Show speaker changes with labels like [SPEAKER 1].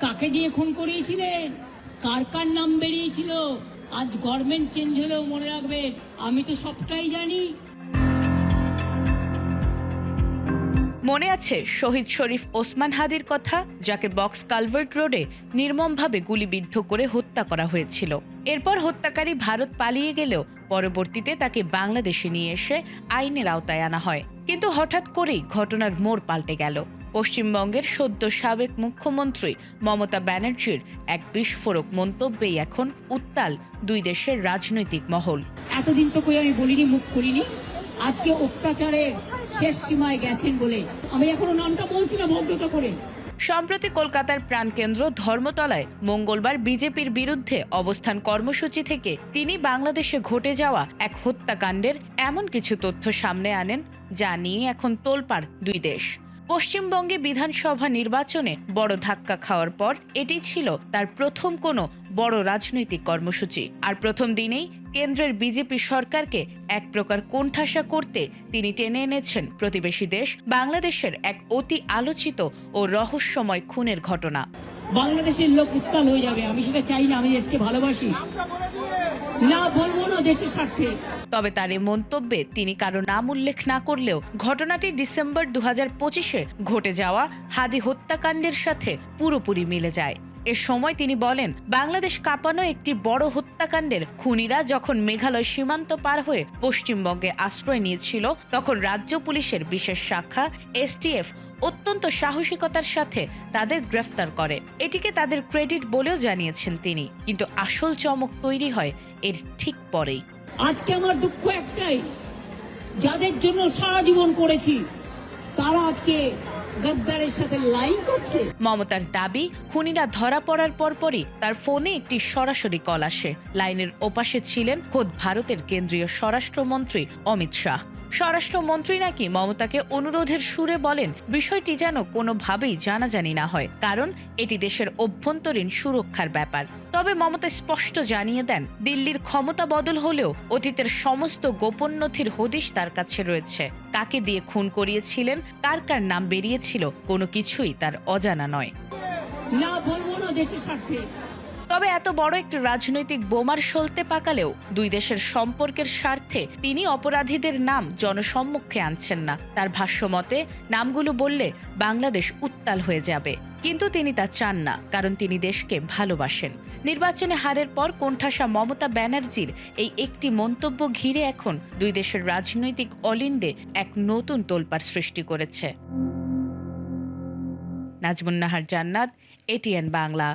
[SPEAKER 1] কাকে দিয়ে খুন করিয়েছিলেন, কার কার নাম বেরিয়েছিল। আজ গভর্নমেন্ট চেঞ্জ হলেও মনে রাখবেন, আমি তো সবটাই জানি।
[SPEAKER 2] মনে আছে শহীদ শরীফ ওসমান হাদির কথা, যাকে বক্স কালভার্ট রোডে নির্মমভাবে গুলিবিদ্ধ করে হত্যা করা হয়েছিল। এরপর হত্যাকারী ভারত পালিয়ে গেলেও পরবর্তীতে তাকে বাংলাদেশে নিয়ে এসে আইনের আওতায় আনা হয়। কিন্তু হঠাৎ করেই ঘটনার মোড় পাল্টে গেল। পশ্চিমবঙ্গের সদ্য সাবেক মুখ্যমন্ত্রী মমতা ব্যানার্জির এক বিস্ফোরক মন্তব্যেই এখন উত্তাল দুই দেশের রাজনৈতিক মহল।
[SPEAKER 1] এতদিন তো কই আমি বলিনি, মুখ করিনি, আজকে অত্যাচারের শেষ সীমায় গেছেন বলে আমি এখনো নামটা বলছি না ভদ্রতা করে।
[SPEAKER 2] সম্প্রতি কলকাতার প্রাণকেন্দ্র ধর্মতলায় মঙ্গলবার বিজেপির বিরুদ্ধে অবস্থান কর্মসূচি থেকে তিনি বাংলাদেশে ঘটে যাওয়া এক হত্যাকাণ্ডের এমন কিছু তথ্য সামনে আনেন, যা নিয়ে এখন তোলপাড় দুই দেশ। পশ্চিমবঙ্গে বিধানসভা নির্বাচনে বড় ধাক্কা খাওয়ার পর এটি ছিল তার প্রথম কোনো বড় রাজনৈতিক কর্মসূচি। আর প্রথম দিনেই কেন্দ্রের বিজেপি সরকারকে এক প্রকার কোণঠাসা করতে তিনি টেনে এনেছেন প্রতিবেশী দেশ বাংলাদেশের এক অতি আলোচিত ও রহস্যময় খুনের ঘটনা।
[SPEAKER 1] বাংলাদেশের লোক উত্তাল হয়ে যাবে, আমি সেটা চাই না। আমি দেশকে ভালোবাসি, না বলবো না দেশের স্বার্থে।
[SPEAKER 2] তবে তার এই মন্তব্যে তিনি কারো নাম উল্লেখ না করলেও ঘটনাটি ডিসেম্বর 2025-এ ঘটে যাওয়া হাদি হত্যাকাণ্ডের সাথে পুরোপুরি মিলে যায়। এ সময় তিনি বলেন, বাংলাদেশ কাঁপানো একটি বড় হত্যাকাণ্ডের খুনিরা যখন মেঘালয় সীমান্ত পার হয়ে পশ্চিমবঙ্গে আশ্রয় নিয়েছিল, তখন রাজ্য পুলিশের বিশেষ শাখা এসটিএফ অত্যন্ত সাহসিকতার সাথে তাদের গ্রেফতার করে। এটিকে তাদের ক্রেডিট বলেও জানিয়েছেন তিনি। কিন্তু আসল চমক তৈরি হয় এর ঠিক পরেই।
[SPEAKER 1] আজকে আমার দুঃখ একটাই, যাদের জন্য সারা জীবন করেছি তারা আজকে গদ্দারের সাথে লাইন করছে।
[SPEAKER 2] মমতার দাবি, খুনিরা ধরা পড়ার পরপরই তার ফোনে একটি সরাসরি কল আসে। লাইনের ওপাশে ছিলেন খোদ ভারতের কেন্দ্রীয় স্বরাষ্ট্রমন্ত্রী অমিত শাহ। স্বরাষ্ট্রমন্ত্রী নাকি মমতাকে অনুরোধের সুরে বলেন বিষয়টি যেন কোনোভাবেই জানাজানি না হয়, কারণ এটি দেশের অভ্যন্তরীণ সুরক্ষার ব্যাপার। তবে মমতা স্পষ্ট জানিয়ে দেন, দিল্লির ক্ষমতা বদল হলেও অতীতের সমস্ত গোপন নথির হদিশ তার কাছে রয়েছে। কাকে দিয়ে খুন করিয়েছিলেন, কার কার নাম বেরিয়েছিল, কোনো কিছুই তার অজানা নয়।
[SPEAKER 1] না বলবো না দেশের স্বার্থে।
[SPEAKER 2] তবে এত বড় একটি রাজনৈতিক বোমার সলতে পাকালেও দুই দেশের সম্পর্কের স্বার্থে তিনি অপরাধীদের নাম জনসম্মুখে আনছেন না। তার ভাষ্যমতে নামগুলো বললে বাংলাদেশ উত্তাল হয়ে যাবে, কিন্তু তিনি তা চান না, কারণ তিনি দেশকে ভালোবাসেন। নির্বাচনে হারের পর কোণঠাসা মমতা ব্যানার্জির এই একটি মন্তব্য ঘিরে এখন দুই দেশের রাজনৈতিক অলিন্দে এক নতুন তোলপাড় সৃষ্টি করেছে। নাজমুন নাহার জান্নাত, এটিএন বাংলা।